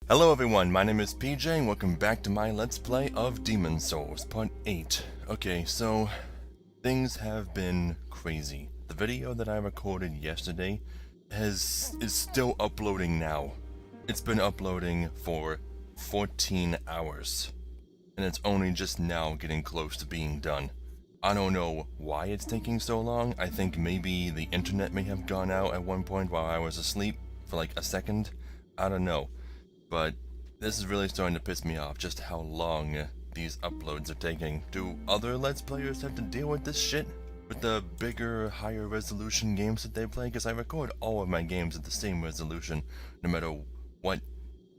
Hello everyone, my name is PJ and welcome back to my Let's Play of Demon Souls, Part 8. Okay, so things have been crazy. The video that I recorded yesterday is still uploading now. It's been uploading for 14 hours, and it's only just now getting close to being done. I don't know why it's taking so long. I think maybe the internet may have gone out at one point while I was asleep for like a second. I don't know. But this is really starting to piss me off, just how long these uploads are taking. Do other Let's Players have to deal with this shit? With the bigger, higher resolution games that they play? Because I record all of my games at the same resolution, no matter what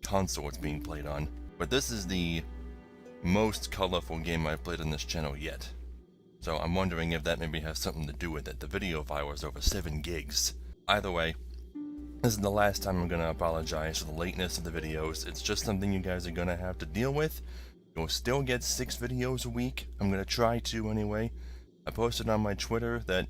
console it's being played on. But this is the most colorful game I've played on this channel yet. So I'm wondering if that maybe has something to do with it. The video file is over 7 gigs. Either way, this is the last time I'm going to apologize for the lateness of the videos. It's just something you guys are going to have to deal with. You'll still get 6 videos a week. I'm going to try to anyway. I posted on my Twitter that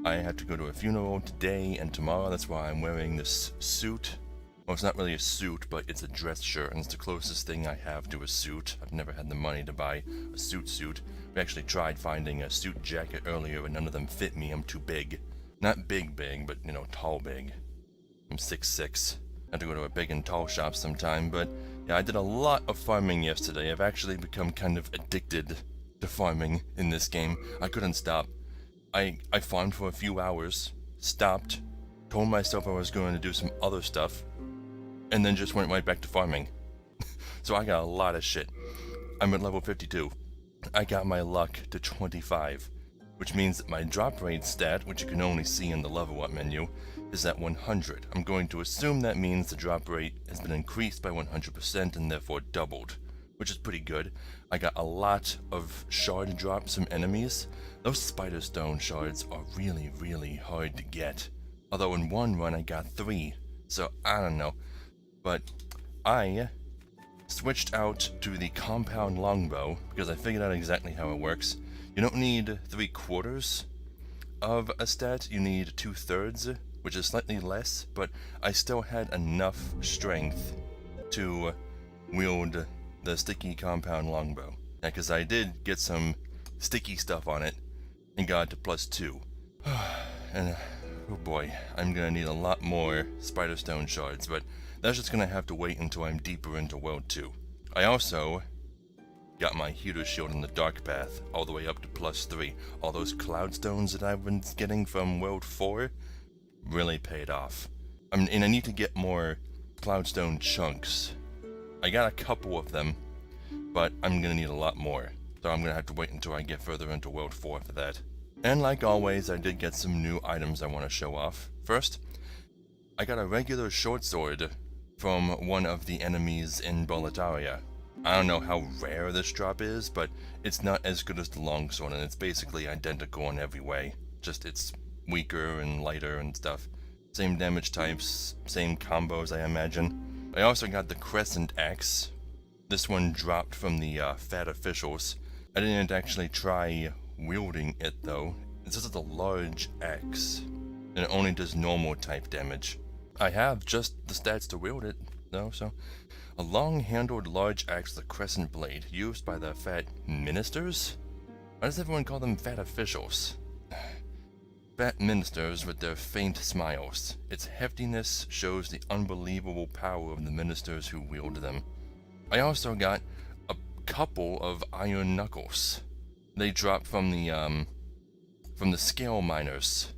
I have to go to a funeral today and tomorrow. That's why I'm wearing this suit. Well, it's not really a suit, but it's a dress shirt, and it's the closest thing I have to a suit. I've never had the money to buy a suit. We actually tried finding a suit jacket earlier, and none of them fit me. I'm too big. Not big, but, you know, tall big. I'm 6'6". I have to go to a big and tall shop sometime, but yeah, I did a lot of farming yesterday. I've actually become kind of addicted to farming in this game. I couldn't stop. I farmed for a few hours, stopped, told myself I was going to do some other stuff, and then just went right back to farming. So I got a lot of shit. I'm at level 52. I got my luck to 25, which means that my drop rate stat, which you can only see in the level up menu, is at 100. I'm going to assume that means the drop rate has been increased by 100% and therefore doubled, which is pretty good. I got a lot of shard drops from enemies. Those spider stone shards are really, really hard to get. Although in one run I got 3, so I don't know. But I switched out to the compound longbow because I figured out exactly how it works. You don't need 3/4 of a stat, you need 2/3, which is slightly less, but I still had enough strength to wield the sticky compound longbow. Yeah, because I did get some sticky stuff on it and got it to +2. And oh boy, I'm gonna need a lot more spider stone shards, but that's just gonna have to wait until I'm deeper into World 2. I also got my heater shield in the dark path all the way up to +3. All those cloud stones that I've been getting from World 4 really paid off. And I need to get more cloudstone chunks. I got a couple of them, but I'm gonna need a lot more. So I'm gonna have to wait until I get further into World 4 for that. And like always, I did get some new items I want to show off. First, I got a regular short sword from one of the enemies in Boletaria. I don't know how rare this drop is, but it's not as good as the longsword, and it's basically identical in every way. Just it's weaker and lighter and stuff. Same damage types, same combos, I imagine. I also got the crescent axe. This one dropped from the fat officials. I didn't actually try wielding it though. This is a large axe, and it only does normal type damage. I have just the stats to wield it though, so. A long-handled large axe with a crescent blade, used by the fat ministers? Why does everyone call them fat officials? Fat ministers with their faint smiles. Its heftiness shows the unbelievable power of the ministers who wield them. I also got a couple of iron knuckles. They dropped from the scale miners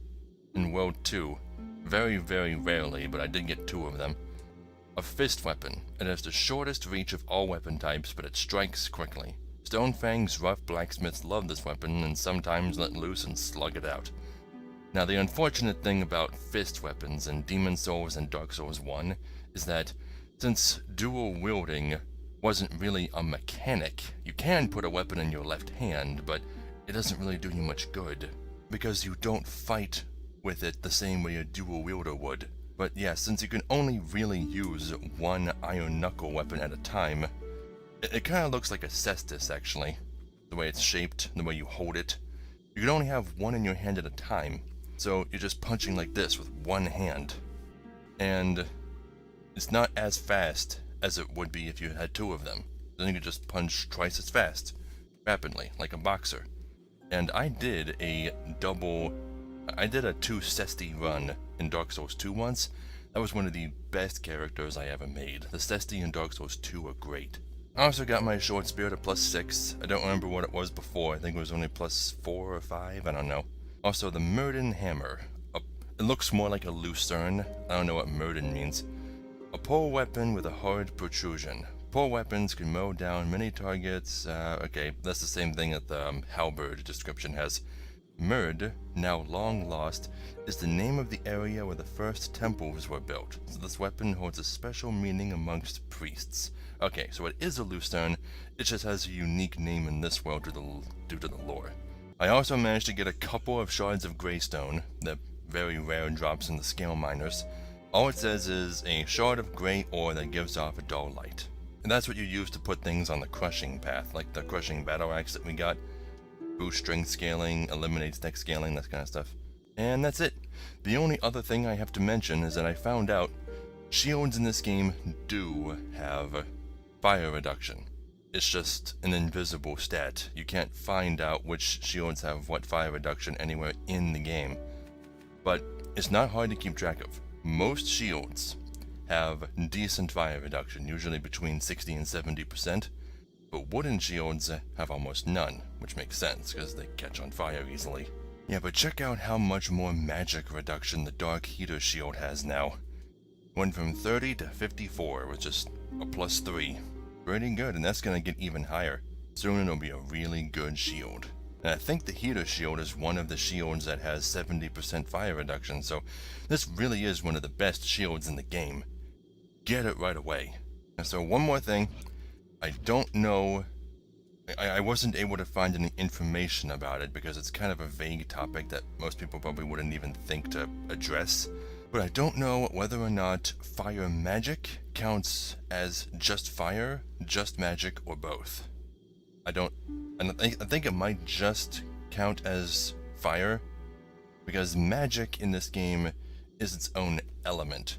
in World 2. Very, very rarely, but I did get 2 of them. A fist weapon. It has the shortest reach of all weapon types, but it strikes quickly. Stonefang's rough blacksmiths love this weapon and sometimes let loose and slug it out. Now, the unfortunate thing about fist weapons in Demon Souls and Dark Souls 1 is that since dual wielding wasn't really a mechanic, you can put a weapon in your left hand, but it doesn't really do you much good because you don't fight with it the same way a dual wielder would. But yeah, since you can only really use one iron knuckle weapon at a time, it kind of looks like a cestus actually. The way it's shaped, the way you hold it. You can only have one in your hand at a time, so you're just punching like this with one hand. And it's not as fast as it would be if you had two of them. Then you could just punch twice as fast, rapidly, like a boxer. And I did a 2 Cesti run in Dark Souls 2 once. That was one of the best characters I ever made. The Cesti in Dark Souls 2 are great. I also got my short spear to +6. I don't remember what it was before. I think it was only +4 or 5. I don't know. Also, the Murden Hammer. It looks more like a lucerne. I don't know what Murden means. A pole weapon with a hard protrusion. Pole weapons can mow down many targets. Okay, that's the same thing that the halberd description has. Murd, now long lost, is the name of the area where the first temples were built, so this weapon holds a special meaning amongst priests. Okay, so it is a lucerne, it just has a unique name in this world due to the lore. I also managed to get a couple of shards of greystone, the very rare drops in the scale miners. All it says is a shard of grey ore that gives off a dull light. And that's what you use to put things on the crushing path, like the crushing battle axe that we got. Boost strength scaling, eliminates dex scaling, that kind of stuff. And that's it. The only other thing I have to mention is that I found out shields in this game do have fire reduction. It's just an invisible stat. You can't find out which shields have what fire reduction anywhere in the game. But it's not hard to keep track of. Most shields have decent fire reduction, usually between 60 and 70%. But wooden shields have almost none, which makes sense, because they catch on fire easily. Yeah, but check out how much more magic reduction the Dark Heater shield has now. Went from 30 to 54 with just a +3. Pretty good, and that's gonna get even higher. Soon it'll be a really good shield. And I think the Heater shield is one of the shields that has 70% fire reduction, so this really is one of the best shields in the game. Get it right away. And so one more thing. I don't know, I wasn't able to find any information about it because it's kind of a vague topic that most people probably wouldn't even think to address. But I don't know whether or not fire magic counts as just fire, just magic, or both. I think it might just count as fire, because magic in this game is its own element.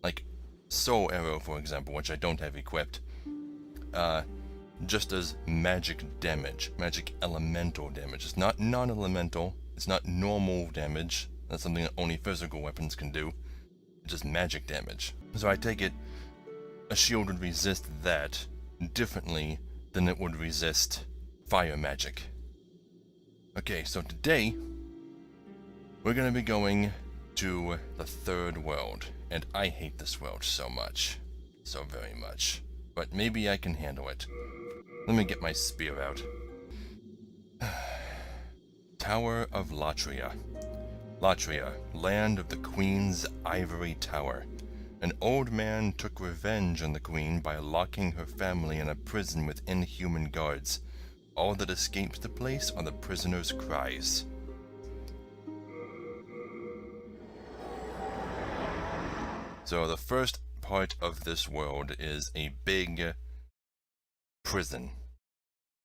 Like Soul Arrow, for example, which I don't have equipped. Just as magic damage, magic elemental damage. It's not non-elemental, it's not normal damage, that's something that only physical weapons can do. It's just magic damage. So I take it, a shield would resist that differently than it would resist fire magic. Okay, so today, we're gonna be going to the third world, and I hate this world so much. So very much. But maybe I can handle it. Let me get my spear out. Tower of Latria. Latria, land of the Queen's Ivory Tower. An old man took revenge on the Queen by locking her family in a prison with inhuman guards. All that escapes the place are the prisoners' cries. So the first part of this world is a big prison.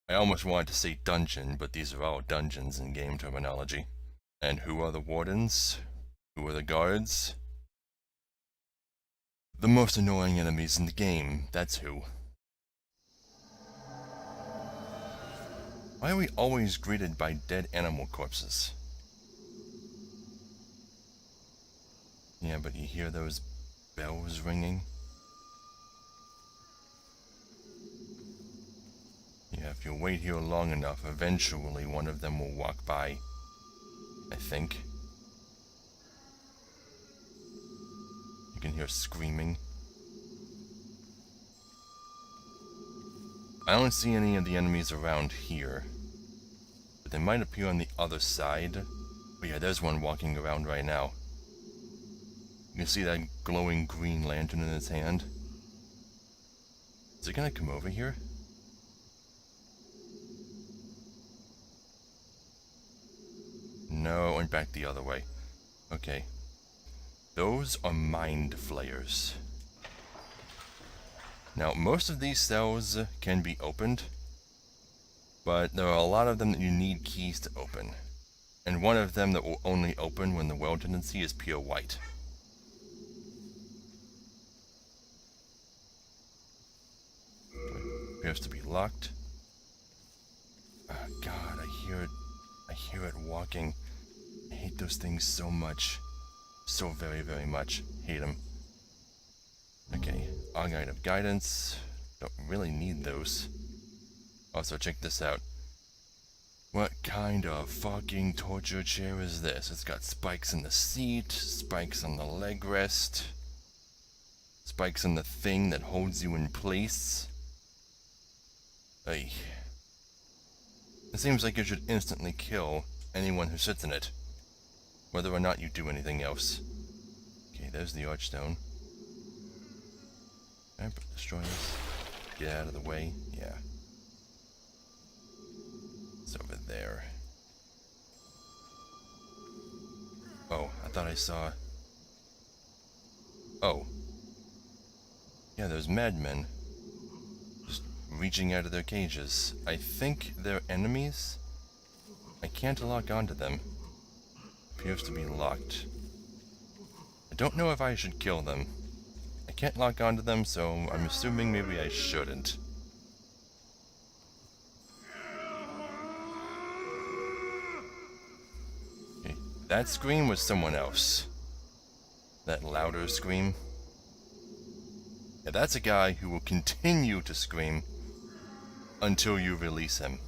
I almost wanted to say dungeon, but these are all dungeons in game terminology. And who are the wardens? Who are the guards? The most annoying enemies in the game, that's who. Why are we always greeted by dead animal corpses? Yeah, but you hear those bells ringing? Yeah, if you wait here long enough, eventually one of them will walk by. I think. You can hear screaming. I don't see any of the enemies around here, but they might appear on the other side. Oh yeah, there's one walking around right now. You can see that glowing green lantern in his hand. Is it gonna come over here? No, it went back the other way. Okay. Those are mind flayers. Now, most of these cells can be opened, but there are a lot of them that you need keys to open. And one of them that will only open when the well tendency is pure white. Appears to be locked. Oh, God, I hear it. I hear it walking. I hate those things so much. So very, very much. Hate them. Okay, Augite of Guidance. Don't really need those. Also, check this out. What kind of fucking torture chair is this? It's got spikes in the seat, spikes on the leg rest, spikes on the thing that holds you in place. Ay. It seems like you should instantly kill anyone who sits in it, whether or not you do anything else. Okay, there's the archstone. Can I destroy this? Get out of the way? Yeah. It's over there. Oh, I thought I saw... Oh. Yeah, those madmen. Just reaching out of their cages. I think they're enemies? I can't lock onto them. Appears to be locked. I don't know if I should kill them. I can't lock onto them, so I'm assuming maybe I shouldn't. Okay, that scream was someone else. That louder scream. Yeah, that's a guy who will continue to scream until you release him.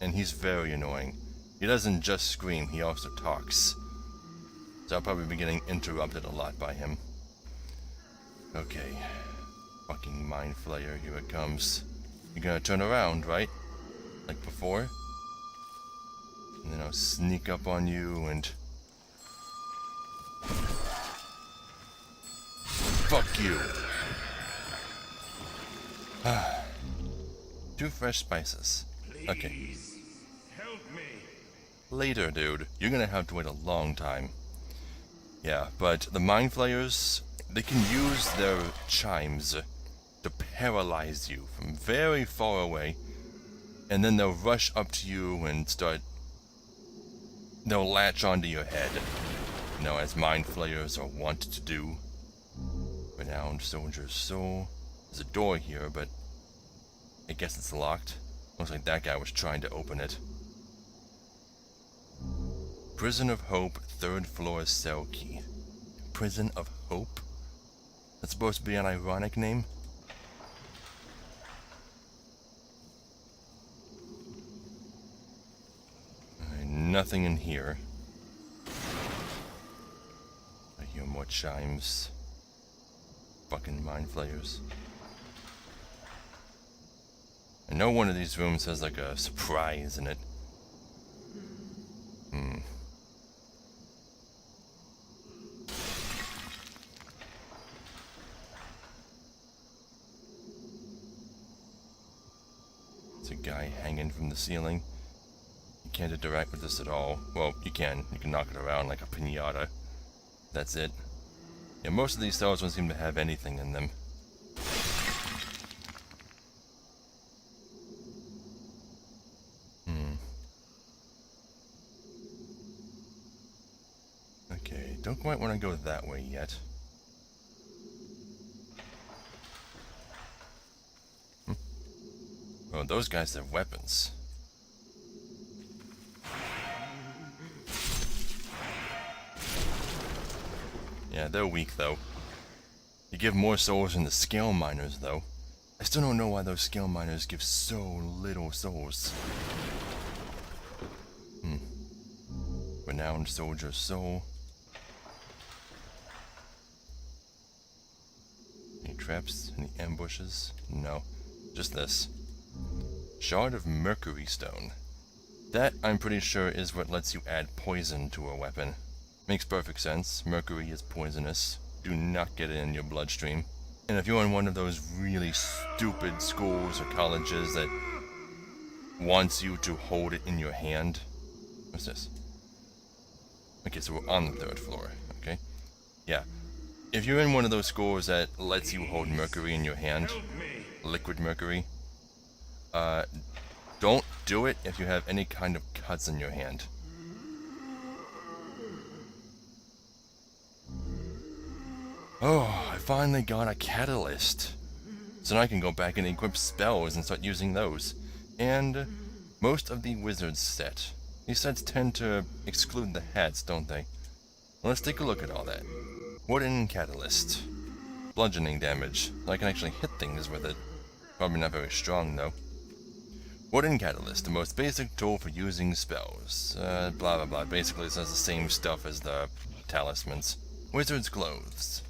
And he's very annoying. He doesn't just scream, he also talks. So I'll probably be getting interrupted a lot by him. Okay. Fucking mind flayer, here it comes. You're gonna turn around, right? Like before? And then I'll sneak up on you and... Fuck you! Two fresh spices. Okay. Help me. Later, dude. You're gonna have to wait a long time. Yeah, but the mind flayers, they can use their chimes to paralyze you from very far away, and then they'll rush up to you and start... They'll latch onto your head, you know, as mind flayers are wont to do. Renowned soldier's soul. There's a door here, but I guess it's locked. Looks like that guy was trying to open it. Prison of Hope, 3rd floor cell key. Prison of Hope? That's supposed to be an ironic name? Nothing in here. I hear more chimes. Fucking mind flayers. I know one of these rooms has like a surprise in it. It's a guy hanging from the ceiling. You can't interact with this at all. Well, you can. You can knock it around like a piñata. That's it. Yeah, most of these cells don't seem to have anything in them. Okay, don't quite want to go that way yet. Oh, those guys have weapons. Yeah, they're weak, though. You give more souls than the scale miners, though. I still don't know why those scale miners give so little souls. Renowned soldier's soul. Any traps? Any ambushes? No. Just this. Shard of Mercury Stone. That, I'm pretty sure, is what lets you add poison to a weapon. Makes perfect sense. Mercury is poisonous. Do not get it in your bloodstream. And if you're in one of those really stupid schools or colleges that wants you to hold it in your hand... What's this? Okay, so we're on the 3rd floor, okay? Yeah. If you're in one of those schools that lets you hold mercury in your hand, liquid mercury, don't do it if you have any kind of cuts in your hand. Oh, I finally got a catalyst. So now I can go back and equip spells and start using those. And most of the wizard's set. These sets tend to exclude the hats, don't they? Well, let's take a look at all that. Wooden Catalyst. Bludgeoning damage. I can actually hit things with it. Probably not very strong, though. Wooden Catalyst, the most basic tool for using spells. Blah blah blah. Basically, it says the same stuff as the talismans. Wizard's Clothes.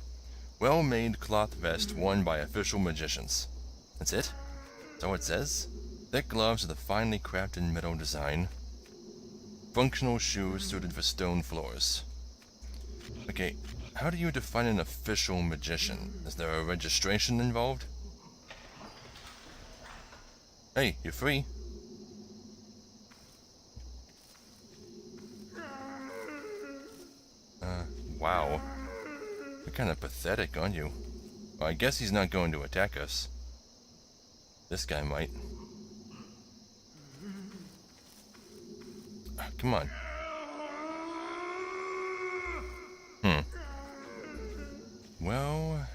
Well-made cloth vest worn by official magicians. That's it? Is that what it says? Thick gloves with a finely crafted metal design. Functional shoes suited for stone floors. Okay, how do you define an official magician? Is there a registration involved? Hey, you're free. Wow. You're kind of pathetic, aren't you? Well, I guess he's not going to attack us. This guy might. Come on. Well...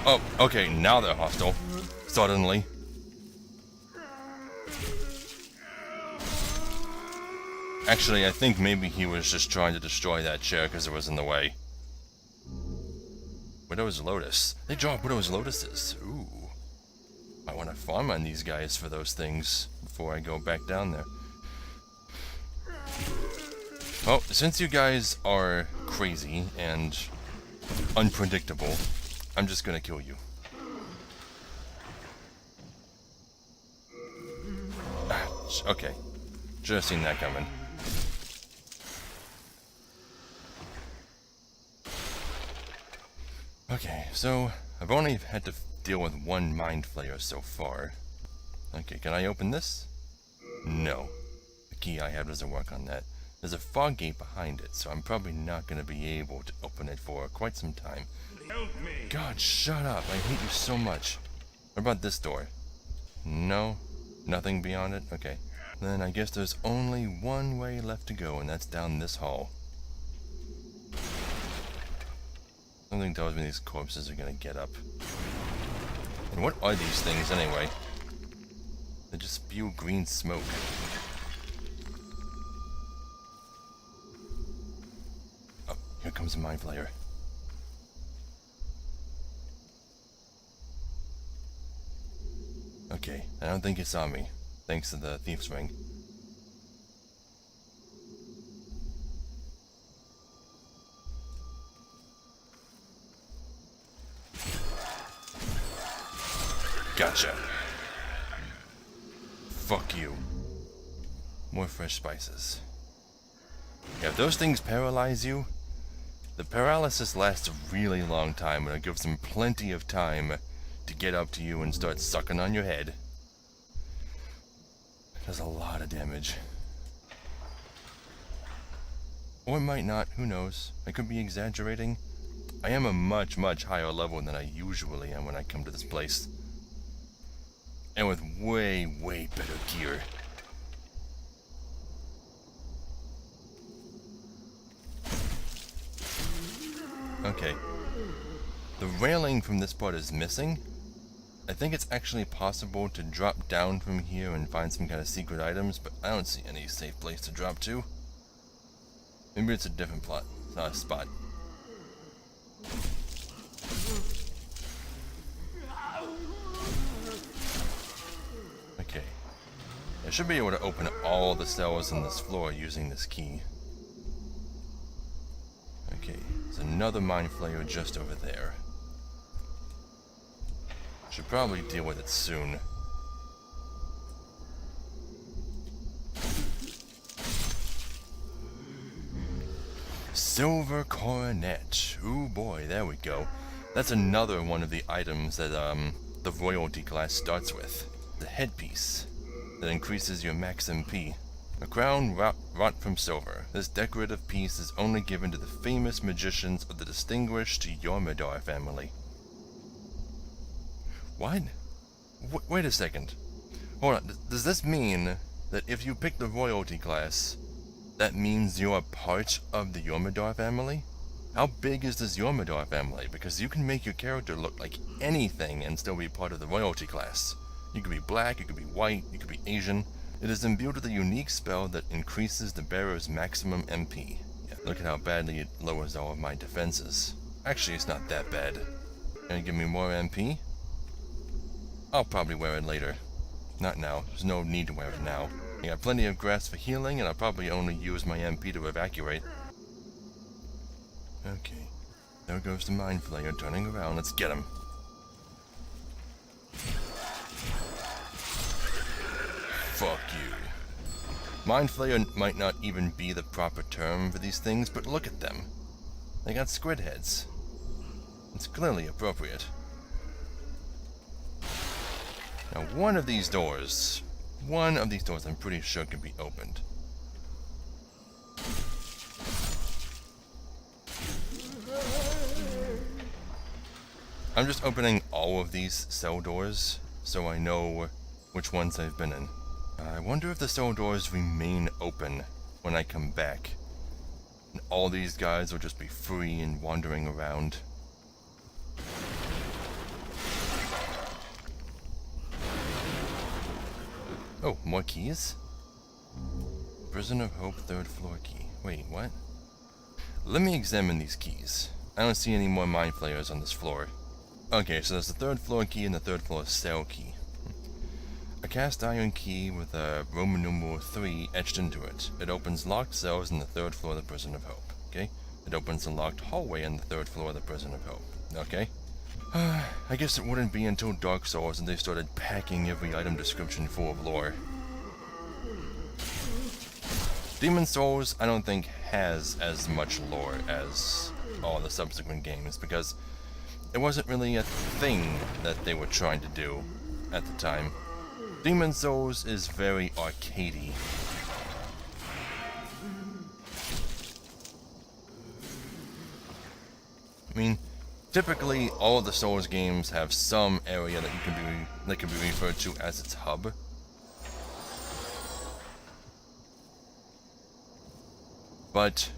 Oh, okay, now they're hostile. Suddenly. Actually, I think maybe he was just trying to destroy that chair because it was in the way. Widow's Lotus. They drop Widow's Lotuses. Ooh. I want to farm on these guys for those things before I go back down there. Well, since you guys are crazy and unpredictable, I'm just gonna kill you. Okay. Should have seen that coming. Okay, so I've only had to deal with one Mind Flayer so far. Okay, can I open this? No. The key I have doesn't work on that. There's a fog gate behind it, so I'm probably not going to be able to open it for quite some time. Help me. God, shut up. I hate you so much. What about this door? No? Nothing beyond it? Okay. Then I guess there's only one way left to go, and that's down this hall. Something tells me these corpses are gonna get up. And what are these things anyway? They just spew green smoke. Oh, here comes a Mind Flayer. Okay, I don't think it saw me, thanks to the Thief's Ring. Gotcha. Fuck you. More fresh spices. Yeah, if those things paralyze you, the paralysis lasts a really long time, and it gives them plenty of time to get up to you and start sucking on your head. It does a lot of damage. Or it might not, who knows. I could be exaggerating. I am a much, much higher level than I usually am when I come to this place. And with way, way better gear. Okay. The railing from this part is missing. I think it's actually possible to drop down from here and find some kind of secret items, but I don't see any safe place to drop to. Maybe it's a different spot. Okay. I should be able to open all the cells on this floor using this key. Okay, there's another Mind Flayer just over there. Should probably deal with it soon. Silver Coronet. Ooh boy, there we go. That's another one of the items that the royalty class starts with. The headpiece that increases your max MP. A crown wrought from silver. This decorative piece is only given to the famous magicians of the distinguished Yormidar family. What? Wait a second. Hold on. Does this mean that if you pick the royalty class, that means you're part of the Yormidar family? How big is this Yormidor family? Because you can make your character look like anything and still be part of the royalty class. You could be black, you could be white, you could be Asian. It is imbued with a unique spell that increases the bearer's maximum MP. Yeah, look at how badly it lowers all of my defenses. Actually, it's not that bad. Gonna give me more MP? I'll probably wear it later. Not now. There's no need to wear it now. I got plenty of grass for healing, and I'll probably only use my MP to evacuate. Okay. There goes the Mind Flayer turning around. Let's get him. Fuck you. Mind Flayer might not even be the proper term for these things, but look at them. They got squid heads. It's clearly appropriate. Now, one of these doors I'm pretty sure can be opened. I'm just opening all of these cell doors so I know which ones I've been in. I wonder if the cell doors remain open when I come back. And all these guys will just be free and wandering around. Oh, more keys? Prison of Hope, 3rd floor key. Wait, what? Let me examine these keys. I don't see any more Mind Flayers on this floor. Okay, so there's the 3rd floor key and the 3rd floor cell key. A cast iron key with a Roman numeral 3 etched into it. It opens locked cells in the 3rd floor of the Prison of Hope. Okay? It opens a locked hallway in the 3rd floor of the Prison of Hope. Okay? I guess it wouldn't be until Dark Souls that they started packing every item description full of lore. Demon Souls, I don't think, has as much lore as all the subsequent games, because it wasn't really a thing that they were trying to do at the time. Demon Souls is very arcadey. I mean, typically all of the Souls games have some area that can be referred to as its hub. But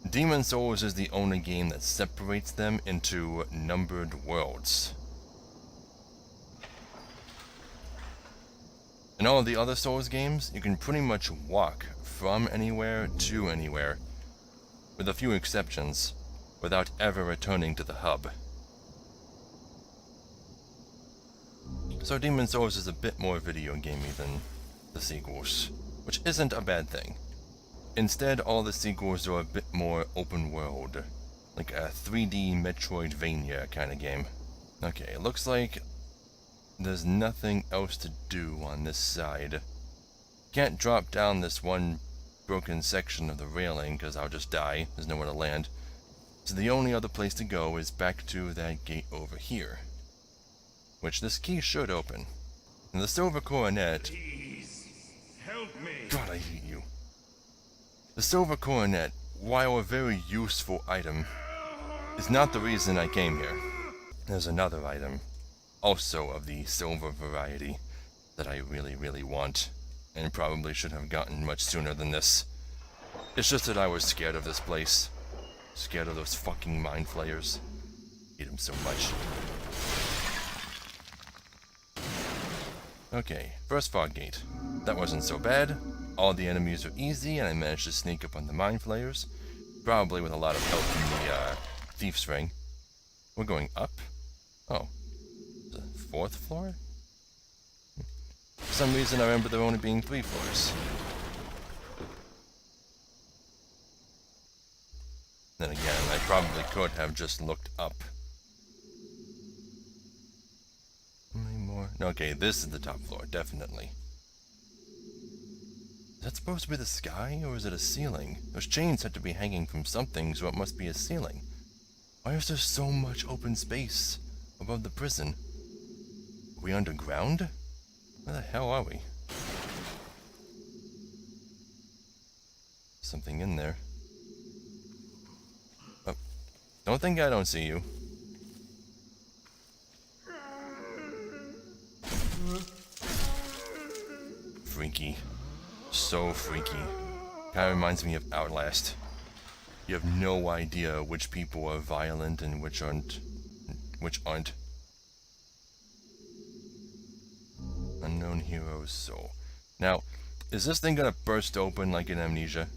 Demon Souls is the only game that separates them into numbered worlds. In all of the other Souls games, you can pretty much walk from anywhere to anywhere, with a few exceptions, without ever returning to the hub. So Demon Souls is a bit more video gamey than the sequels, which isn't a bad thing. Instead, all the sequels are a bit more open world, like a 3D Metroidvania kind of game. Okay, it looks like there's nothing else to do on this side. Can't drop down this one broken section of the railing because I'll just die. There's nowhere to land. So the only other place to go is back to that gate over here, which this key should open. And the silver coronet... Please, help me. God, I hate you. The silver coronet, while a very useful item, is not the reason I came here. There's another item, also of the silver variety, that I really, really want, and probably should have gotten much sooner than this. It's just that I was scared of this place. Scared of those fucking Mind Flayers. Hate them so much. Okay, first fog gate. That wasn't so bad. All the enemies are easy, and I managed to sneak up on the Mind Flayers. Probably with a lot of help from the Thief's Ring. We're going up? Oh. The 4th floor? For some reason I remember there only being 3 floors. Then again, I probably could have just looked up. How many more? Okay, this is the top floor, definitely. Is that supposed to be the sky, or is it a ceiling? Those chains had to be hanging from something, so it must be a ceiling. Why is there so much open space above the prison? Are we underground? Where the hell are we? Something in there. Oh, don't think I don't see you. Freaky. So freaky. Kinda reminds me of Outlast. You have no idea which people are violent and which aren't. Unknown hero's soul. Now, is this thing gonna burst open like in Amnesia?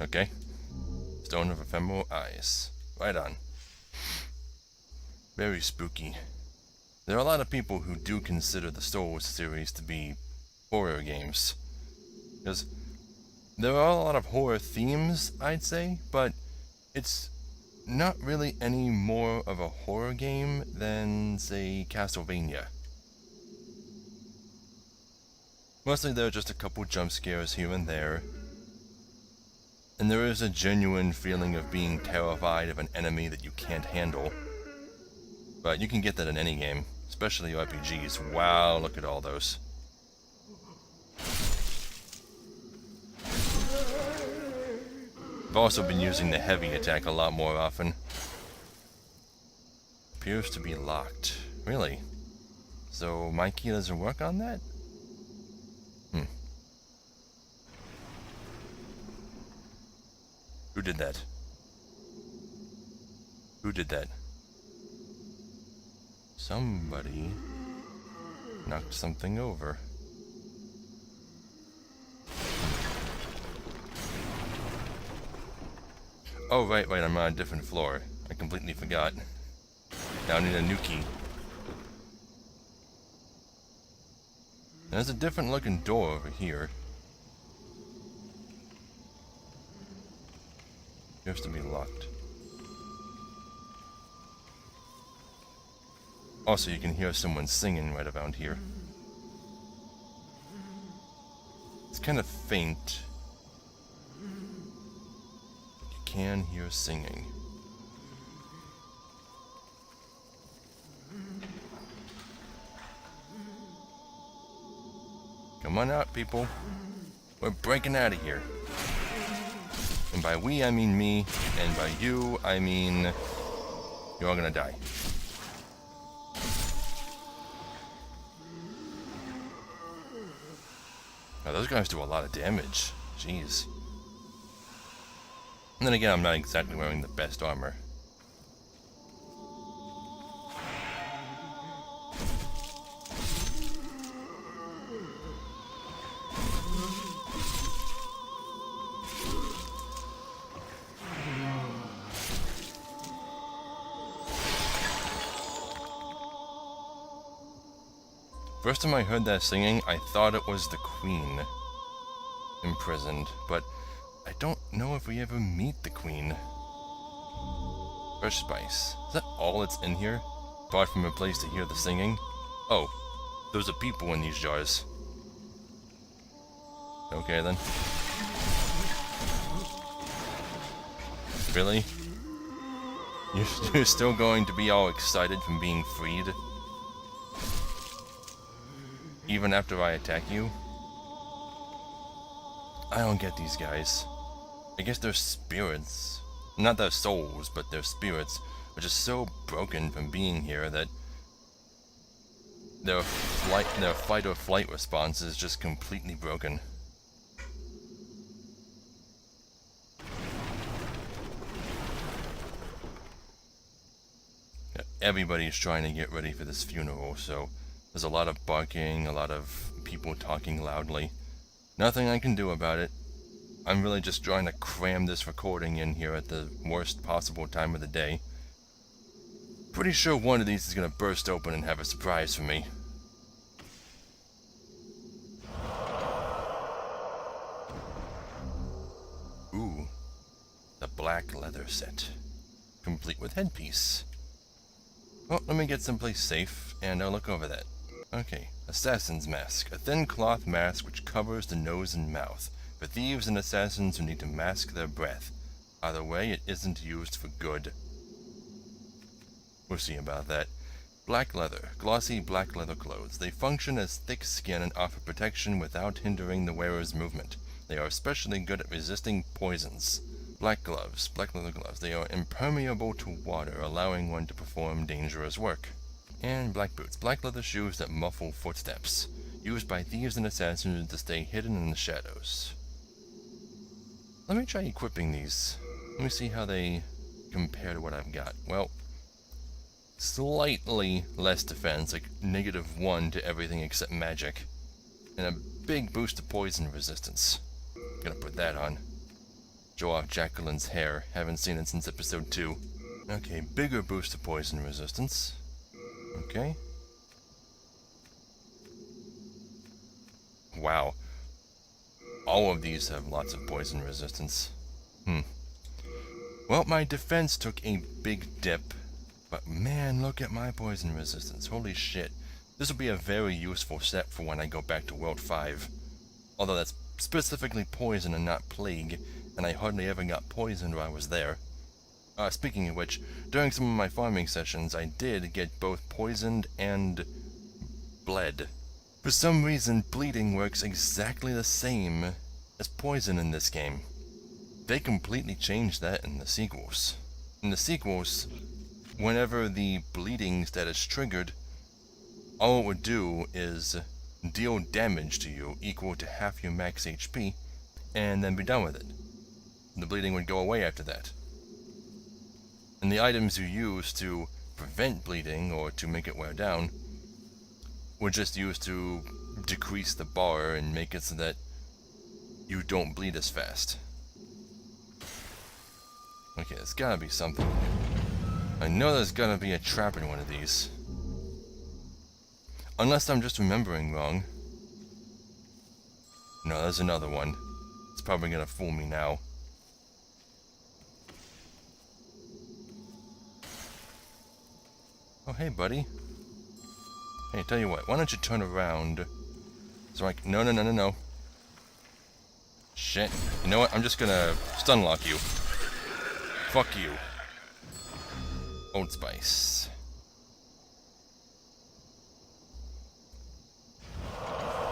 Okay. Stone of Ephemeral Eyes. Right on. Very spooky. There are a lot of people who do consider the Star Wars series to be horror games. Because there are a lot of horror themes, I'd say, but it's not really any more of a horror game than, say, Castlevania. Mostly there are just a couple jump scares here and there, and there is a genuine feeling of being terrified of an enemy that you can't handle. But you can get that in any game, especially RPGs. Wow, look at all those. I've also been using the heavy attack a lot more often. Appears to be locked. Really? So my key doesn't work on that? Who did that? Who did that? Somebody knocked something over. Oh, right, I'm on a different floor. I completely forgot. Now I need a new key. There's a different looking door over here. Appears to be locked. Also, you can hear someone singing right around here. It's kind of faint. You can hear singing. Come on out, people. We're breaking out of here. And by we, I mean me. And by you, I mean you're all gonna die. Now, those guys do a lot of damage. Jeez. And then again, I'm not exactly wearing the best armor. First time I heard that singing, I thought it was the Queen imprisoned, but I don't know if we ever meet the Queen. Fresh spice. Is that all that's in here? Apart from a place to hear the singing? Oh, those are people in these jars. Okay then. Really? You're still going to be all excited from being freed? Even after I attack you? I don't get these guys. I guess their spirits, not their souls, but their spirits, are just so broken from being here that their fight or flight response is just completely broken. Everybody's trying to get ready for this funeral, so there's a lot of barking, a lot of people talking loudly. Nothing I can do about it. I'm really just trying to cram this recording in here at the worst possible time of the day. Pretty sure one of these is gonna burst open and have a surprise for me. Ooh, the black leather set, complete with headpiece. Well, let me get someplace safe, and I'll look over that. Okay, assassin's mask. A thin cloth mask which covers the nose and mouth. For thieves and assassins who need to mask their breath. Either way, it isn't used for good. We'll see about that. Black leather. Glossy black leather clothes. They function as thick skin and offer protection without hindering the wearer's movement. They are especially good at resisting poisons. Black gloves, black leather gloves. They are impermeable to water, allowing one to perform dangerous work. And black boots, black leather shoes that muffle footsteps, used by thieves and assassins to stay hidden in the shadows. Let me try equipping these. Let me see how they compare to what I've got. Well, slightly less defense, like -1 to everything except magic. And a big boost to poison resistance. Gonna put that on. Show off Jacqueline's hair. Haven't seen it since episode 2. Okay, bigger boost to poison resistance. Okay. Wow. All of these have lots of poison resistance. Well, my defense took a big dip. But man, look at my poison resistance. Holy shit. This will be a very useful set for when I go back to World 5. Although that's specifically poison and not plague, and I hardly ever got poisoned while I was there. Speaking of which, during some of my farming sessions, I did get both poisoned and bled. For some reason, bleeding works exactly the same as poison in this game. They completely changed that in the sequels. In the sequels, whenever the bleeding status triggered, all it would do is deal damage to you equal to half your max HP, and then be done with it. The bleeding would go away after that. And the items you use to prevent bleeding or to make it wear down were just used to decrease the bar and make it so that you don't bleed as fast. Okay, there's gotta be something. I know there's gotta be a trap in one of these. Unless I'm just remembering wrong. No, there's another one. It's probably gonna fool me now. Oh, hey, buddy. Hey, tell you what, why don't you turn around so I can... No. Shit. You know what? I'm just gonna stun lock you. Fuck you. Old Spice.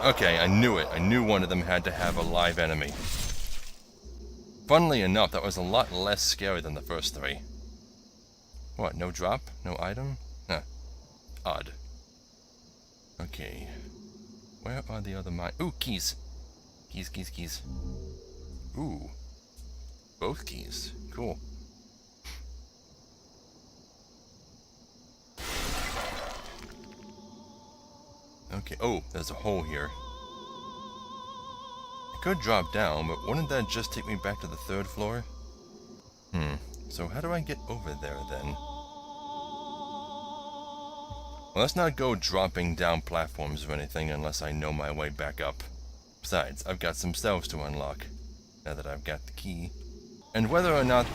Okay, I knew it. I knew one of them had to have a live enemy. Funnily enough, that was a lot less scary than the first 3. What, no drop? No item? Huh. Odd. Okay. Where are the other mines? Ooh, keys. Keys. Ooh. Both keys. Cool. Okay, oh, there's a hole here. I could drop down, but wouldn't that just take me back to the 3rd floor? So how do I get over there then? Well, let's not go dropping down platforms or anything unless I know my way back up. Besides, I've got some cells to unlock, now that I've got the key. And whether or not...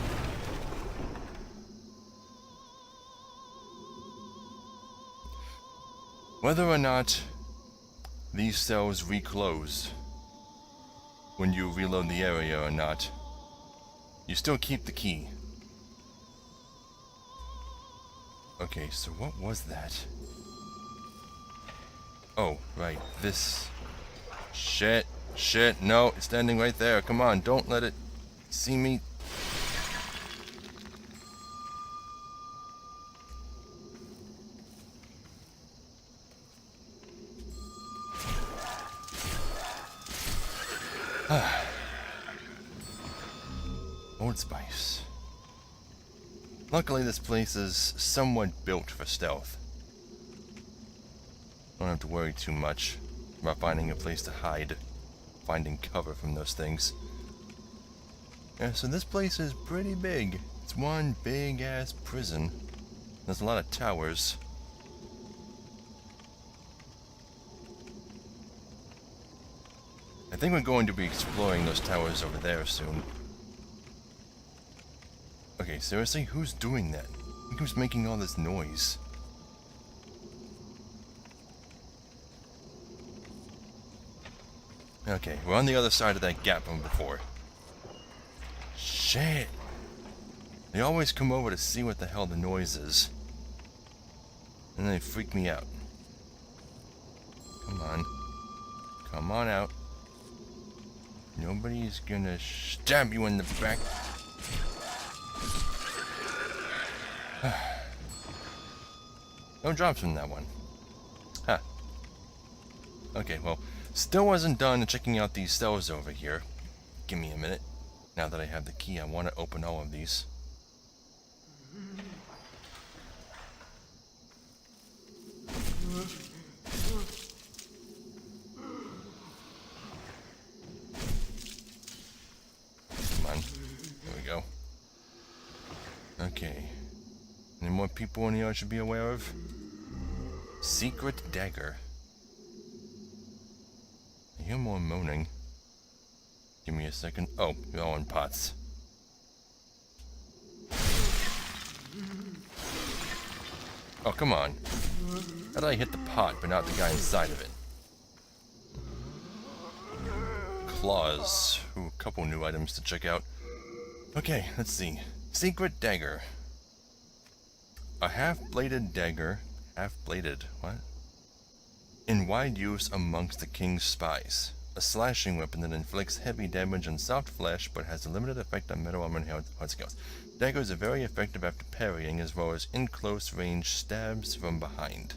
these cells reclose when you reload the area or not, you still keep the key. Okay, so what was that? Oh, right, this... Shit, no, it's standing right there. Come on, don't let it see me. Old Spice. Luckily, this place is somewhat built for stealth. Don't have to worry too much about finding a place to hide, finding cover from those things. Yeah, so this place is pretty big. It's one big-ass prison. There's a lot of towers. I think we're going to be exploring those towers over there soon. Okay, seriously? Who's doing that? Who's making all this noise? Okay, we're on the other side of that gap from before. Shit! They always come over to see what the hell the noise is. And they freak me out. Come on. Come on out. Nobody's gonna stab you in the back. No drops from that one. Huh. Okay, well, still wasn't done checking out these cells over here. Give me a minute. Now that I have the key, I want to open all of these. Come on. There we go. Okay. Any more people in here I should be aware of? Secret dagger. I hear more moaning. Give me a second. Oh, you're all in pots. Oh, come on. How did I hit the pot, but not the guy inside of it? Claws. Ooh, a couple new items to check out. Okay, let's see. Secret dagger. A half-bladed dagger. Half-bladed. What? In wide use amongst the king's spies. A slashing weapon that inflicts heavy damage on soft flesh, but has a limited effect on metal armor and hard skills. Daggers are very effective after parrying, as well as in close range stabs from behind.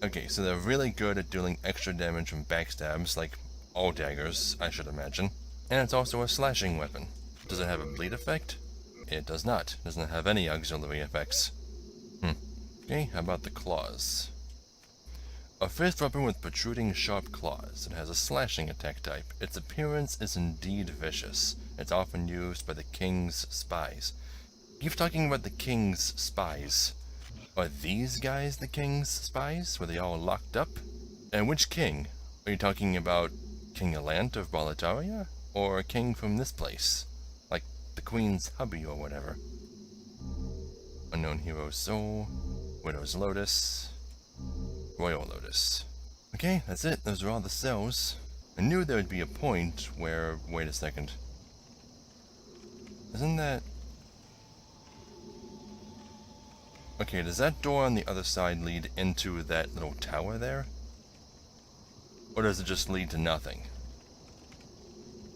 Okay, so they're really good at dealing extra damage from backstabs, like all daggers, I should imagine. And it's also a slashing weapon. Does it have a bleed effect? It does not. It doesn't have any auxiliary effects. Okay, how about the claws? A fifth weapon with protruding sharp claws. It has a slashing attack type. Its appearance is indeed vicious. It's often used by the king's spies. Keep talking about the king's spies. Are these guys the king's spies? Were they all locked up? And which king? Are you talking about King Elant of Boletaria? Or a king from this place? Like the queen's hubby or whatever. Unknown Hero's Soul. Widow's Lotus. Royal Lotus. Okay, that's it. Those are all the cells. I knew there would be a point where... Wait a second. Isn't that... Okay, does that door on the other side lead into that little tower there? Or does it just lead to nothing?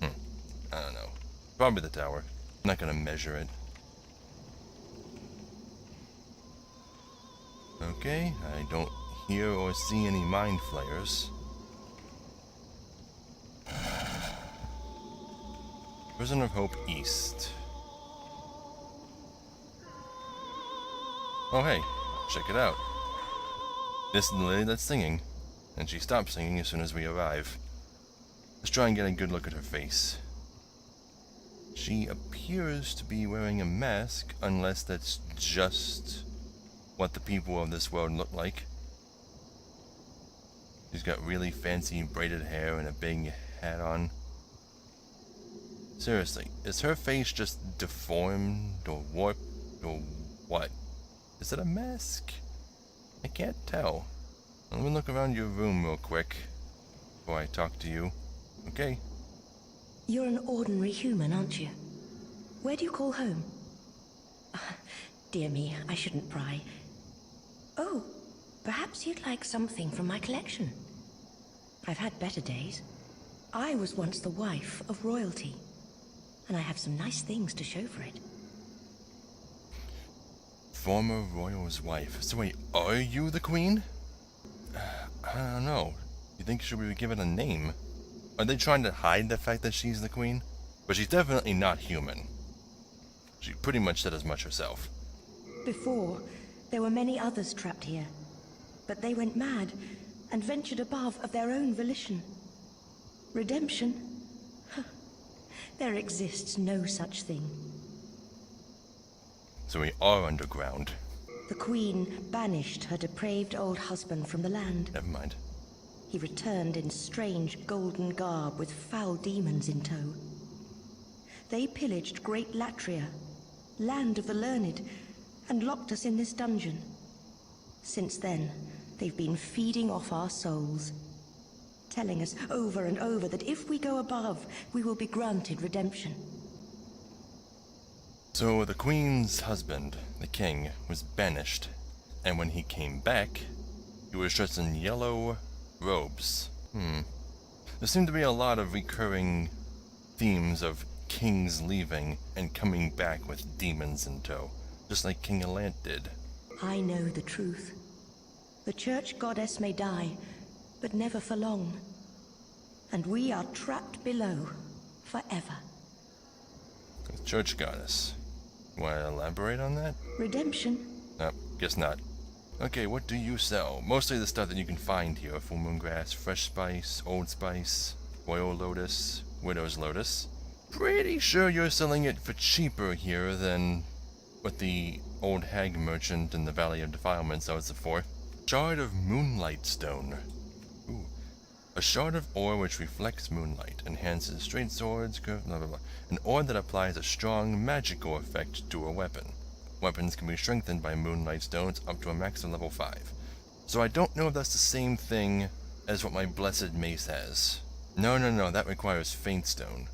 I don't know. Probably the tower. I'm not gonna measure it. Okay, I don't hear or see any mind flayers. Prison of Hope East. Oh hey, check it out. This is the lady that's singing, and she stops singing as soon as we arrive. Let's try and get a good look at her face. She appears to be wearing a mask, unless that's just what the people of this world look like. She's got really fancy braided hair and a big hat on. Seriously, is her face just deformed or warped or what? Is it a mask? I can't tell. Let me look around your room real quick before I talk to you. Okay. You're an ordinary human, aren't you? Where do you call home? Dear me, I shouldn't pry. Oh, perhaps you'd like something from my collection. I've had better days. I was once the wife of royalty, and I have some nice things to show for it. Former royal's wife. So wait, are you the queen? I don't know. You think she would be given a name? Are they trying to hide the fact that she's the queen? But she's definitely not human. She pretty much said as much herself. Before, there were many others trapped here, but they went mad and ventured above of their own volition. Redemption? There exists no such thing. So we are underground. The queen banished her depraved old husband from the land. Never mind. He returned in strange golden garb with foul demons in tow. They pillaged Great Latria, land of the learned, and locked us in this dungeon. Since then, they've been feeding off our souls, telling us over and over that if we go above, we will be granted redemption. So the queen's husband, the king, was banished, and when he came back, he was dressed in yellow robes. There seem to be a lot of recurring themes of kings leaving and coming back with demons in tow, just like King Elant did. I know the truth. The church goddess may die, but never for long. And we are trapped below, forever. The church goddess. Want to elaborate on that? Redemption? No, guess not. Okay, what do you sell? Mostly the stuff that you can find here. Full moon grass, fresh spice, old spice, royal lotus, widow's lotus. Pretty sure you're selling it for cheaper here than what the old hag merchant in the Valley of Defilement sells it for. Shard of moonlight stone. Ooh. A shard of ore which reflects moonlight, enhances straight swords, blah blah blah. An ore that applies a strong magical effect to a weapon. Weapons can be strengthened by moonlight stones up to a max of level 5. So I don't know if that's the same thing as what my blessed mace has. No, that requires faint stone.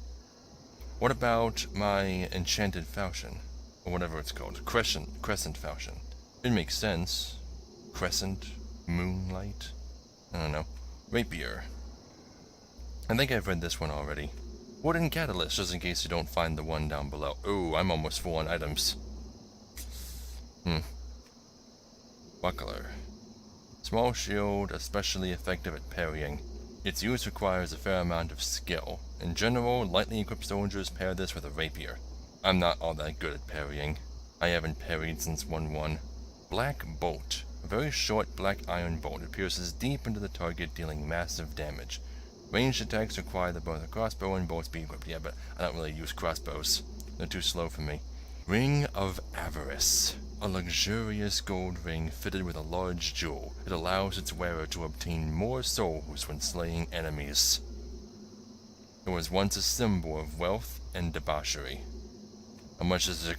What about my enchanted falchion? Or whatever it's called. Crescent falchion. It makes sense. Crescent, moonlight, I don't know. Rapier. I think I've read this one already. Wooden catalyst, just in case you don't find the one down below. Ooh, I'm almost full on items. Buckler. Small shield, especially effective at parrying. Its use requires a fair amount of skill. In general, lightly equipped soldiers pair this with a rapier. I'm not all that good at parrying. I haven't parried since 1-1. Black bolt. A very short black iron bolt. It pierces deep into the target, dealing massive damage. Ranged attacks require that both a crossbow and bolts be equipped. Yeah, but I don't really use crossbows. They're too slow for me. Ring of Avarice. A luxurious gold ring fitted with a large jewel. It allows its wearer to obtain more souls when slaying enemies. It was once a symbol of wealth and debauchery. How much is it?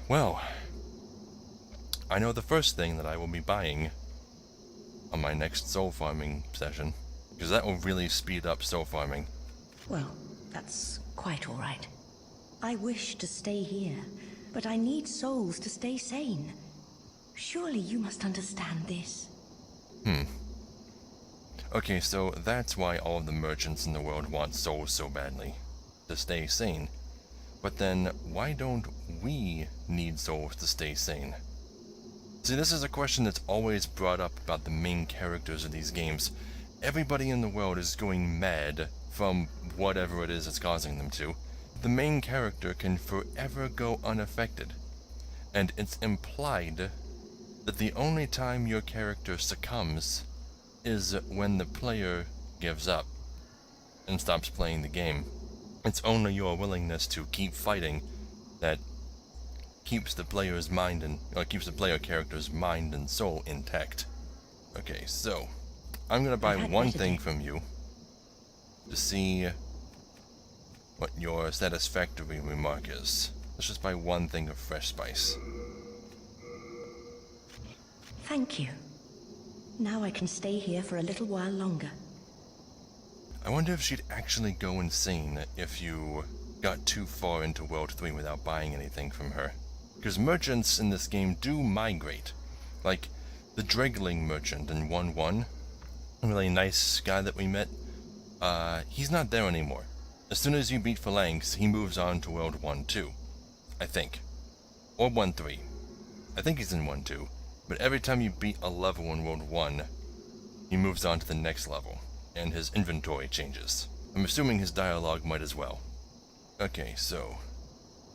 Well, I know the first thing that I will be buying on my next soul farming session, because that will really speed up soul farming. Well, that's quite all right. I wish to stay here, but I need souls to stay sane. Surely you must understand this. Okay, so that's why all of the merchants in the world want souls so badly. To stay sane. But then, why don't we need souls to stay sane? See, this is a question that's always brought up about the main characters of these games. Everybody in the world is going mad from whatever it is that's causing them to. The main character can forever go unaffected. And it's implied that the only time your character succumbs is when the player gives up and stops playing the game. It's only your willingness to keep fighting that keeps the player's mind and keeps the player character's mind and soul intact. Okay, so I'm gonna buy one thing from you to see what your satisfactory remark is. Let's just buy one thing of fresh spice. Thank you. Now I can stay here for a little while longer. I wonder if she'd actually go insane if you got too far into World 3 without buying anything from her. Because merchants in this game do migrate. Like, the Dregling merchant in 1-1, a really nice guy that we met, he's not there anymore. As soon as you beat Phalanx, he moves on to World 1-2, I think. Or 1-3. I think he's in 1-2. But every time you beat a level in World 1, he moves on to the next level, and his inventory changes. I'm assuming his dialogue might as well. Okay, so,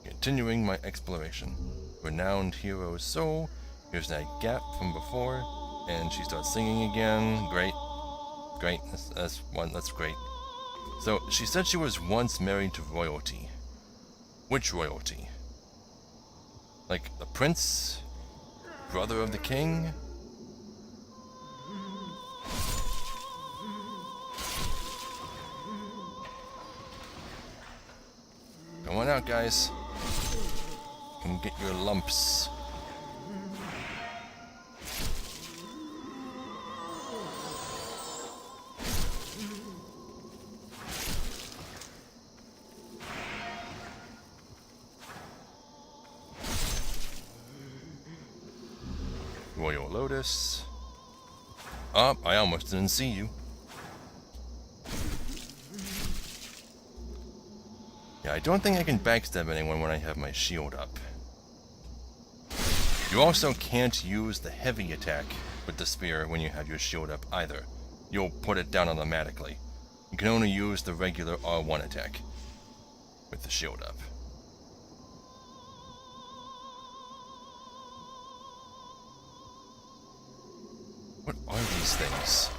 continuing my exploration. Renowned Hero's Soul. Here's that gap from before, and she starts singing again. Great. Great, that's great. So, she said she was once married to royalty. Which royalty? Like, the prince? Brother of the king? Come on out, guys. Come get your lumps. Royal Lotus. Oh, I almost didn't see you. Yeah, I don't think I can backstab anyone when I have my shield up. You also can't use the heavy attack with the spear when you have your shield up either. You'll put it down automatically. You can only use the regular R1 attack with the shield up. What are these things?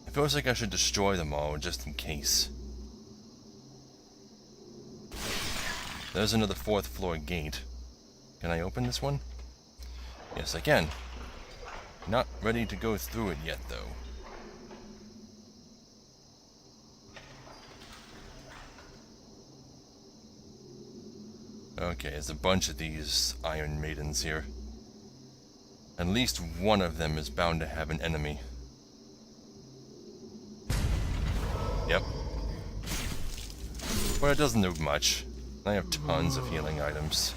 It feels like I should destroy them all just in case. There's another 4th floor gate. Can I open this one? Yes, I can. Not ready to go through it yet, though. Okay, there's a bunch of these Iron Maidens here. At least one of them is bound to have an enemy. Yep. But it doesn't do much. I have tons of healing items.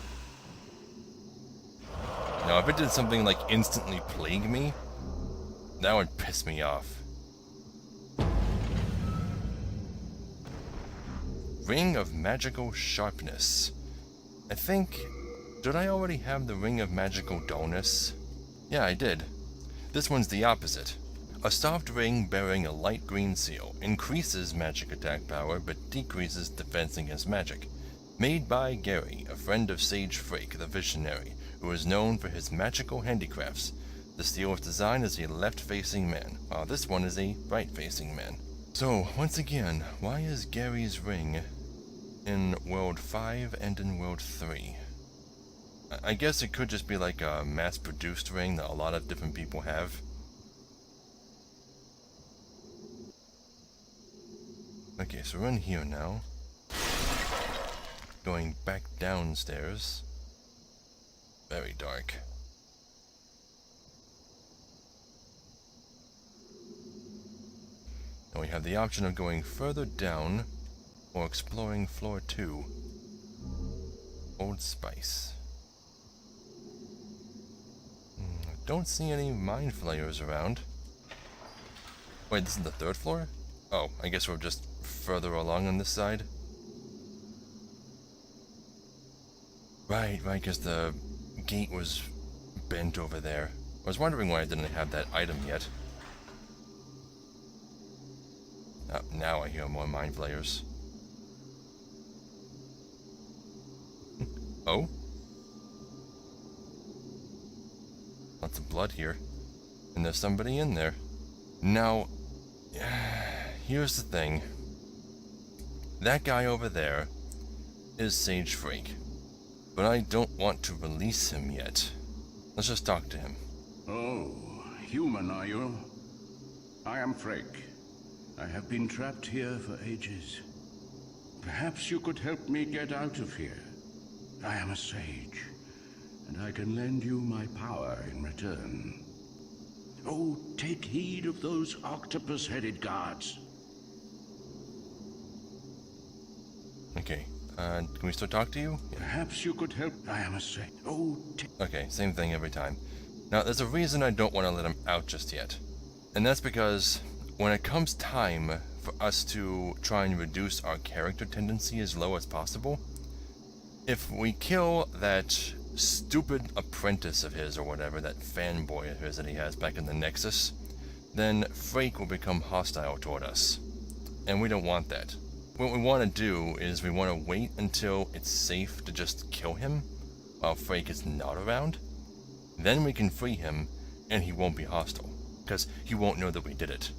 Now, if it did something like instantly plague me, that would piss me off. Ring of Magical Sharpness. I think... Did I already have the Ring of Magical Dullness? Yeah, I did. This one's the opposite. A soft ring bearing a light green seal increases magic attack power but decreases defense against magic. Made by Gary, a friend of Sage Frake the Visionary, who is known for his magical handicrafts. The seal's design is a left-facing man, while this one is a right-facing man. So, once again, why is Gary's ring in World 5 and in World 3? I guess it could just be like a mass-produced ring that a lot of different people have. Okay, so we're in here now. Going back downstairs. Very dark. And we have the option of going further down or exploring floor 2. Old Spice. Don't see any mind flayers around. Wait, this is the 3rd floor? Oh, I guess we're just further along on this side. Right, because the gate was bent over there. I was wondering why I didn't have that item yet. Oh, now I hear more mind flayers. Oh? Lots of blood here. And there's somebody in there. Now, here's the thing. That guy over there is Sage Frake. But I don't want to release him yet. Let's just talk to him. Oh, human are you? I am Frake. I have been trapped here for ages. Perhaps you could help me get out of here. I am a sage, and I can lend you my power in return. Oh, take heed of those octopus-headed guards. Okay, can we still talk to you? Yeah. Perhaps you could help. I am a sage. Oh, Okay, same thing every time. Now, there's a reason I don't want to let him out just yet. And that's because when it comes time for us to try and reduce our character tendency as low as possible, if we kill that stupid apprentice of his or whatever, that fanboy of his that he has back in the Nexus, then Frake will become hostile toward us. And we don't want that. What we want to do is we want to wait until it's safe to just kill him while Frake is not around. Then we can free him and he won't be hostile, because he won't know that we did it.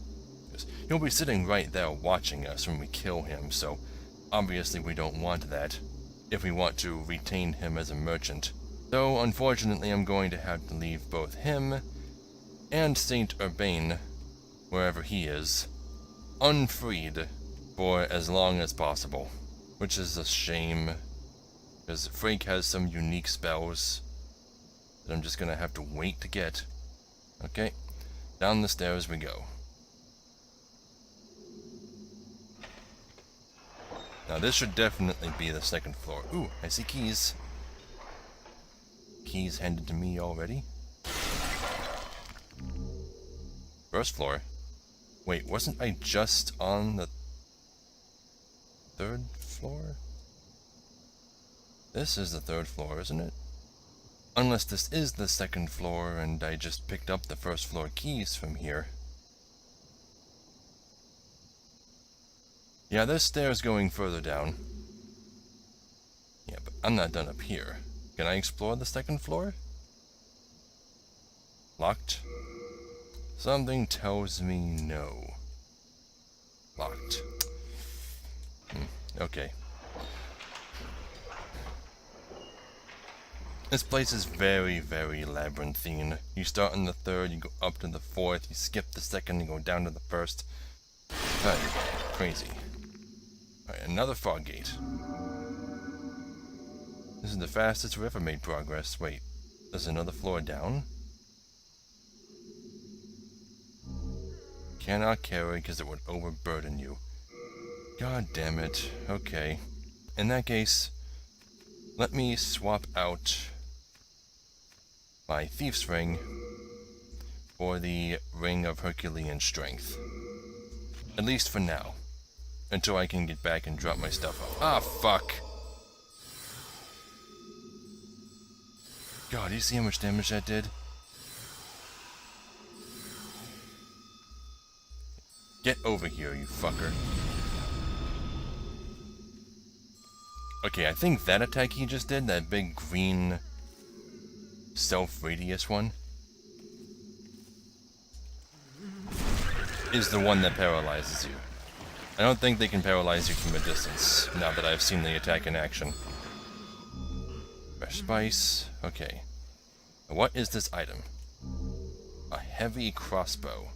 Because he'll be sitting right there watching us when we kill him, so obviously we don't want that if we want to retain him as a merchant. So unfortunately I'm going to have to leave both him and Saint Urbane, wherever he is, unfreed for as long as possible. Which is a shame, because Frake has some unique spells that I'm just gonna have to wait to get. Okay, down the stairs we go. Now this should definitely be the 2nd floor. Ooh, I see keys. Keys handed to me already. 1st floor. Wait, wasn't I just on the 3rd floor? This is the third floor, isn't it? Unless this is the second floor and I just picked up the first floor keys from here. Yeah, there's stairs going further down. Yeah, but I'm not done up here. Can I explore the second floor? Locked? Something tells me no. Locked. Okay. This place is very, very labyrinthine. You start on the third, you go up to the fourth, you skip the second, you go down to the first. Crazy. Alright, another fog gate. This is the fastest we ever made progress. Wait, there's another floor down? Cannot carry because it would overburden you. God damn it. Okay. In that case, let me swap out my Thief's Ring for the Ring of Herculean Strength. At least for now. Until I can get back and drop my stuff off. Ah, fuck! God, do you see how much damage that did? Get over here, you fucker. Okay, I think that attack he just did, that big green self-radius one, is the one that paralyzes you. I don't think they can paralyze you from a distance, now that I've seen the attack in action. Fresh spice, okay. What is this item? A heavy crossbow.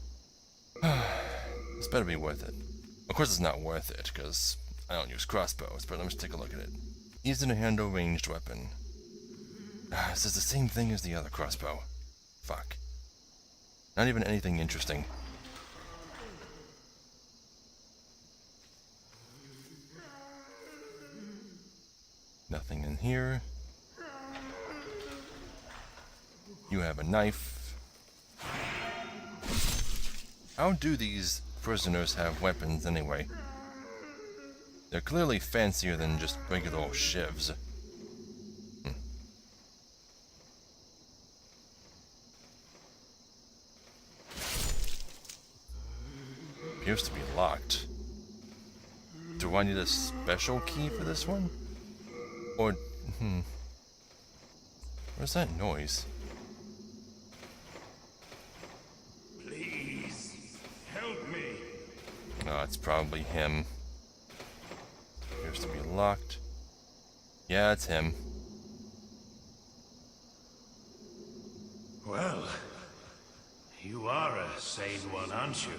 This better be worth it. Of course it's not worth it, because I don't use crossbows, but let's take a look at it. Easy to handle ranged weapon. This is the same thing as the other crossbow. Fuck. Not even anything interesting. Nothing in here. You have a knife. How do these prisoners have weapons anyway? They're clearly fancier than just regular old shivs. Appears to be locked. Do I need a special key for this one? Or, where's that noise? Please, help me. Oh, it's probably him. Appears to be locked. Yeah, it's him. Well, you are a sane one, aren't you?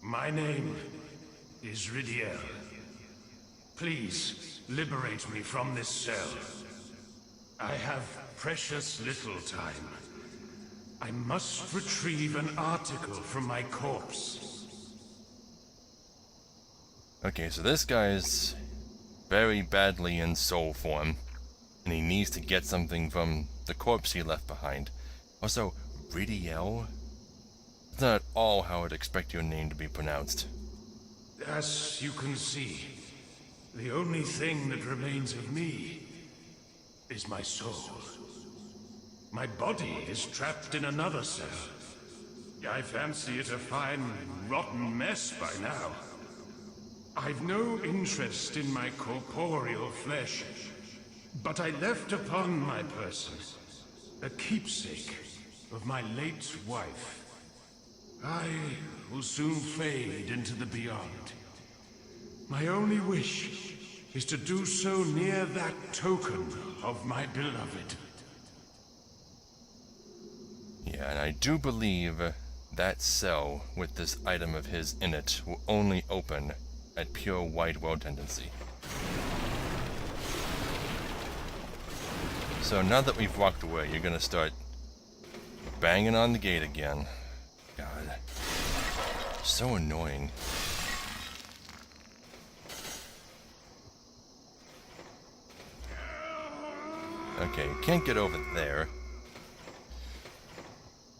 My name is Ridiel. Please, liberate me from this cell. I have precious little time. I must retrieve an article from my corpse. Okay, so this guy's very badly in soul form, and he needs to get something from the corpse he left behind. Also, Ridiel? That's not at all how I'd expect your name to be pronounced. As you can see, the only thing that remains of me is my soul. My body is trapped in another cell. I fancy it a fine, rotten mess by now. I've no interest in my corporeal flesh, but I left upon my person a keepsake of my late wife. I will soon fade into the beyond. My only wish is to do so near that token of my beloved. Yeah, and I do believe that cell with this item of his in it will only open at pure white world tendency. So now that we've walked away, you're gonna start banging on the gate again. God. So annoying. Okay, can't get over there.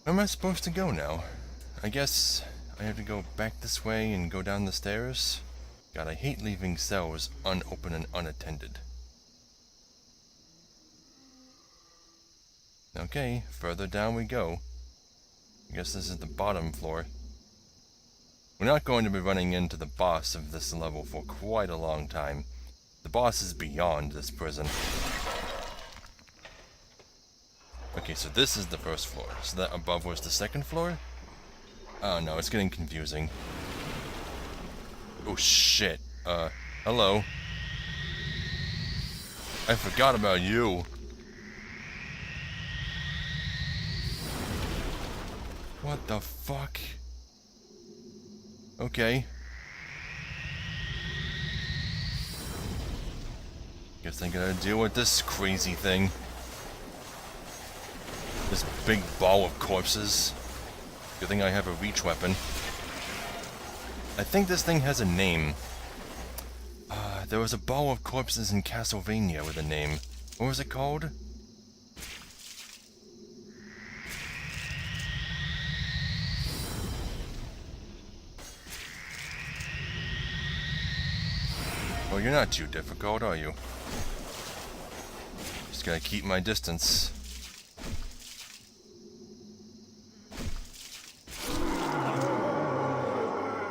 Where am I supposed to go now? I guess I have to go back this way and go down the stairs? God, I hate leaving cells unopened and unattended. Okay, further down we go. I guess this is the bottom floor. We're not going to be running into the boss of this level for quite a long time. The boss is beyond this prison. Okay, so this is the first floor. So that above was the second floor? Oh no, it's getting confusing. Oh shit. Hello. I forgot about you. What the fuck? Okay. Guess I gotta deal with this crazy thing. This big ball of corpses. Good thing I have a reach weapon. I think this thing has a name. There was a ball of corpses in Castlevania with a name. What was it called? Well, you're not too difficult, are you? Just gotta keep my distance.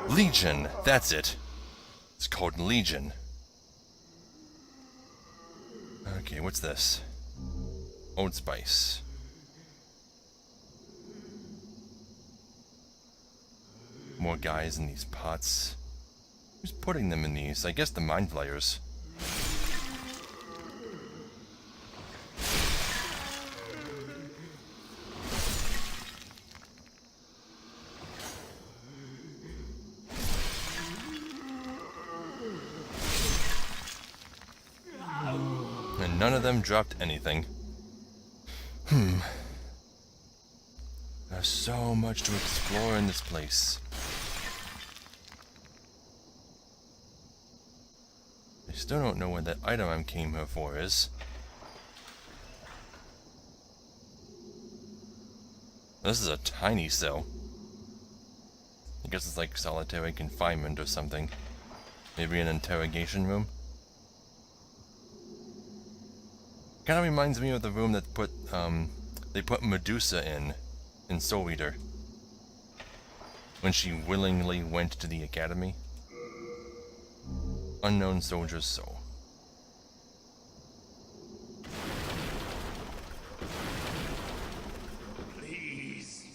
Legion, that's it. It's called Legion. Okay, what's this? Old Spice. More guys in these pots. Who's putting them in these? I guess the mind flayers. And none of them dropped anything. There's so much to explore in this place. I still don't know what that item I came here for is. This is a tiny cell. I guess it's like solitary confinement or something. Maybe an interrogation room. Kind of reminds me of the room that they put Medusa in Soul Eater. When she willingly went to the academy. Unknown soldier's soul. Please,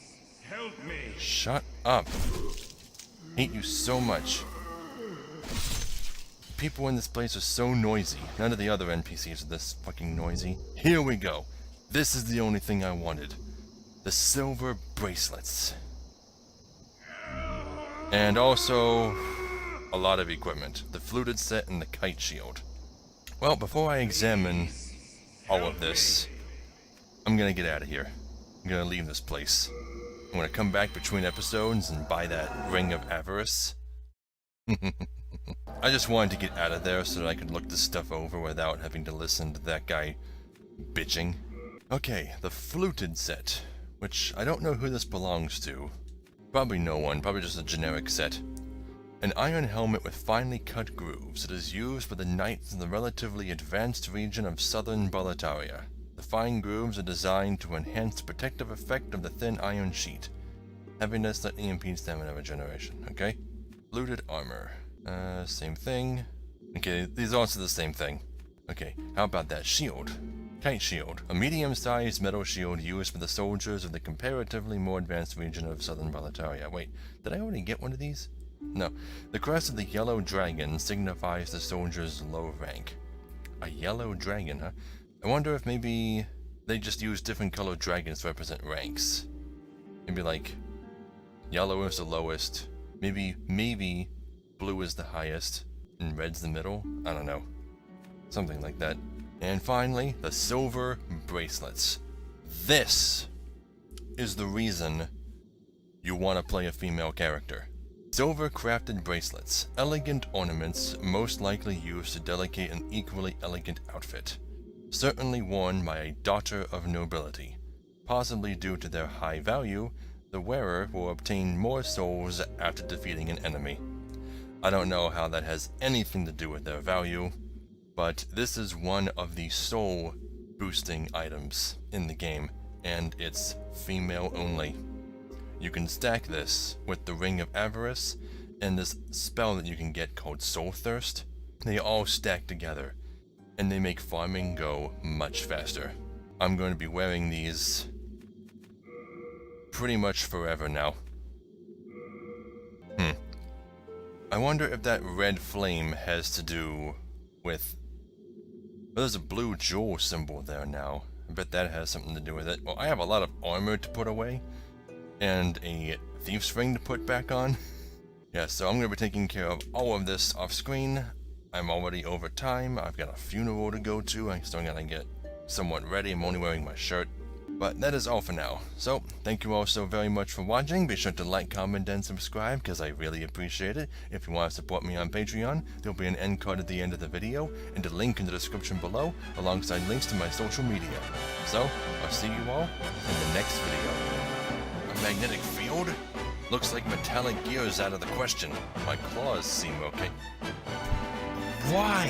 help me. Shut up. Hate you so much. People in this place are so noisy. None of the other NPCs are this fucking noisy. Here we go. This is the only thing I wanted. The silver bracelets. And also a lot of equipment. The fluted set and the kite shield. Well, before I examine all of this, I'm gonna get out of here. I'm gonna leave this place. I'm gonna come back between episodes and buy that Ring of Avarice. I just wanted to get out of there so that I could look this stuff over without having to listen to that guy bitching. Okay, the fluted set, which I don't know who this belongs to. Probably no one, probably just a generic set. An iron helmet with finely cut grooves. It is used by the knights in the relatively advanced region of southern Boletaria. The fine grooves are designed to enhance the protective effect of the thin iron sheet. Heaviness that impedes stamina regeneration, okay? Fluted armor. Same thing. Okay, these are also the same thing. Okay, how about that shield? Kite shield. A medium-sized metal shield used for the soldiers of the comparatively more advanced region of southern Boletaria. Wait, did I already get one of these? No. The crest of the yellow dragon signifies the soldier's low rank. A yellow dragon, huh? I wonder if maybe they just use different colored dragons to represent ranks. Maybe like yellow is the lowest. Maybe blue is the highest and red's the middle. I don't know. Something like that. And finally, the silver bracelets. This is the reason you want to play a female character. Silver crafted bracelets, elegant ornaments most likely used to delicate an equally elegant outfit. Certainly worn by a daughter of nobility. Possibly due to their high value, the wearer will obtain more souls after defeating an enemy. I don't know how that has anything to do with their value, but this is one of the soul boosting items in the game. and it's female only. You can stack this with the Ring of Avarice and this spell that you can get called Soul Thirst. They all stack together, and they make farming go much faster. I'm going to be wearing these pretty much forever now. I wonder if that red flame has to do with... Well, there's a blue jewel symbol there now. I bet that has something to do with it. Well, I have a lot of armor to put away, and a thief's ring to put back on. Yeah, so I'm going to be taking care of all of this off screen. I'm already over time. I've got a funeral to go to. I still gotta get somewhat ready. I'm only wearing my shirt. But that is all for now. So, thank you all so very much for watching. Be sure to like, comment, and subscribe, because I really appreciate it. If you want to support me on Patreon, there'll be an end card at the end of the video, and a link in the description below, alongside links to my social media. So, I'll see you all in the next video. A magnetic field? Looks like metallic gear is out of the question. My claws seem okay. Why?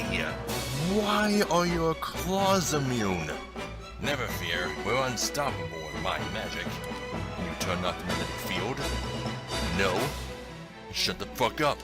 Why are your claws immune? Never fear, we're unstoppable with my magic. Can you turn off the magnetic field? No? Shut the fuck up.